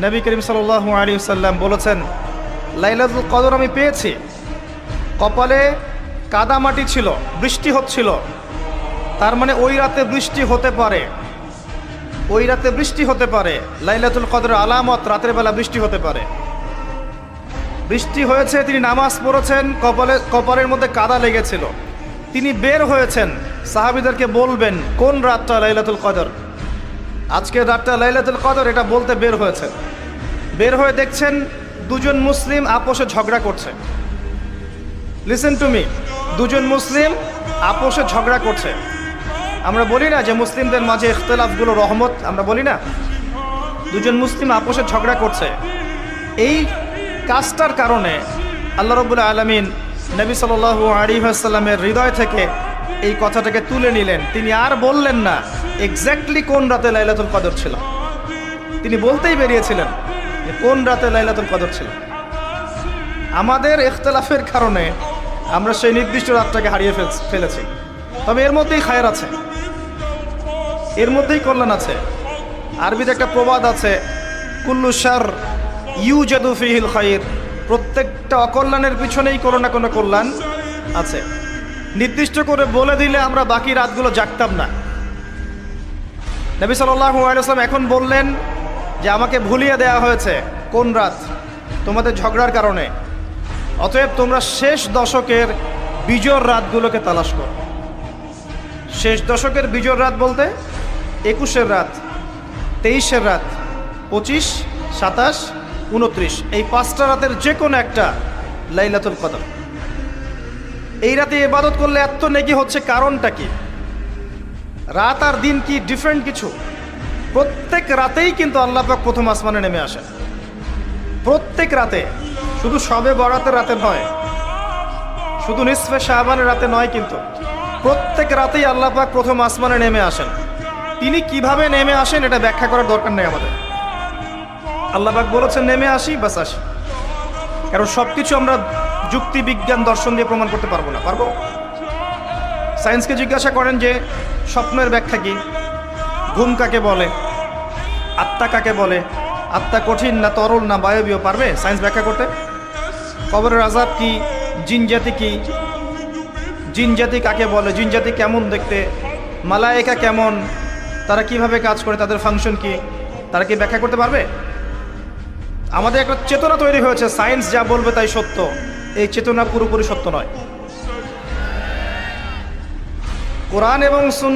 নবী করিম সাল্লাল্লাহু আলাইহি ওয়াসাল্লাম বলেছেন, লাইলাতুল কদর আমি পেয়েছি, কপালে কাদামাটি ছিল, বৃষ্টি হচ্ছিল, তার মানে ওই রাতে বৃষ্টি হতে পারে, ওই রাতে বৃষ্টি হতে পারে। লাইলাতুল কদরের আলামত রাতের বেলা বৃষ্টি হতে পারে। বৃষ্টি হয়েছে, তিনি নামাজ পড়েছেন, কপালের মধ্যে কাদা লেগেছিল, তিনি বের হয়েছেন, সাহাবীদেরকে বলবেন কোন রাতটা লাইলাতুল কদর, আজকের রাতটা লাইলাতুল কদর, এটা বলতে বের হয়েছেন। বের হয়ে দেখছেন দুজন মুসলিম আপোষে ঝগড়া করছে। লিসেন টু মি, দুজন মুসলিম আপোষে ঝগড়া করছে। আমরা বলি না যে মুসলিমদের মাঝে ইখতিলাফগুলো রহমত, আমরা বলি না? দুজন মুসলিম আপোষে ঝগড়া করছে। এই কাজটার কারণে আল্লাহ রাব্বুল আলামিন নবী সাল্লাল্লাহু আলাইহি ওয়াসাল্লামের হৃদয় থেকে এই কথাটাকে তুলে নিলেন। তিনি আর বললেন না এক্স্যাক্টলি কোন রাতে লাইলাতুল কদর ছিল, তিনি বলতেই বেরিয়েছিলেন যে কোন রাতে লাইলাতুল কদর ছিল। আমাদের ইখতিলাফের কারণে আমরা সেই নির্দিষ্ট রাতটাকে হারিয়ে ফেলেছি। তবে এর মধ্যেই খায়ের আছে, এর মধ্যেই কল্যাণ আছে। আরবিতে একটা প্রবাদ আছে, কুল্লু শার ইউজাদু ফিহিল খায়র, প্রত্যেকটা অকল্যাণের পিছনেই কোনো না কোনো কল্যাণ আছে। নির্দিষ্ট করে বলে দিলে আমরা বাকি রাতগুলো জাগতাম না। নবী সাল্লাল্লাহু আলাইহি ওয়াসাল্লাম এখন বললেন যে আমাকে ভুলিয়ে দেওয়া হয়েছে কোন রাত, তোমাদের ঝগড়ার কারণে। অতএব তোমরা শেষ দশকের বিজোড় রাতগুলোকে তালাশ করো। শেষ দশকের বিজোড় রাত বলতে 21-এর রাত, 23-এর রাত, 25, 27, 29, এই 5টা রাতের যে কোনো একটা লাইলাতুল কদর। এই রাতে ইবাদত করলে এত নেকি হচ্ছে, কারণটা কি? রাত আর দিন কি ডিফারেন্ট কিছু? প্রত্যেক রাতেই কিন্তু আল্লাহ পাক প্রথম আসমানে নেমে আসেন, প্রত্যেক রাতে, শুধু শবে বরাতের রাতে নয়, শুধু নিসফে শাবানের রাতে নয়, কিন্তু প্রত্যেক রাতেই আল্লাহ পাক প্রথম আসমানে নেমে আসেন। তিনি কিভাবে নেমে আসেন এটা ব্যাখ্যা করার দরকার নেই আমাদের। আল্লাহ পাক বলেছেন নেমে আসি, বাস আসি। কারণ সব কিছু আমরা যুক্তি, বিজ্ঞান, দর্শন দিয়ে প্রমাণ করতে পারবো না। পারবো? সায়েন্সকে জিজ্ঞাসা করেন যে স্বপ্নের ব্যাখ্যা কি, ঘুম কাকে বলে, আত্মা কাকে বলে, আত্মা কঠিন না তরল না বায়বীয়, পারবে সায়েন্স ব্যাখ্যা করতে? কবরের আযাব কি, জিন জাতি কি, জিন জাতি কাকে বলে, জিন জাতি কেমন দেখতে, মালায়েকা কেমন, তারা কিভাবে কাজ করে, তাদের ফাংশন কি, তারা কি ব্যাখ্যা করতে পারবে? আমাদের একটা চেতনা তৈরি হয়েছে, সায়েন্স যা বলবে তাই সত্য। এই চেতনা পুরোপুরি সত্য নয়। কোরআন এবং সুন্নাহ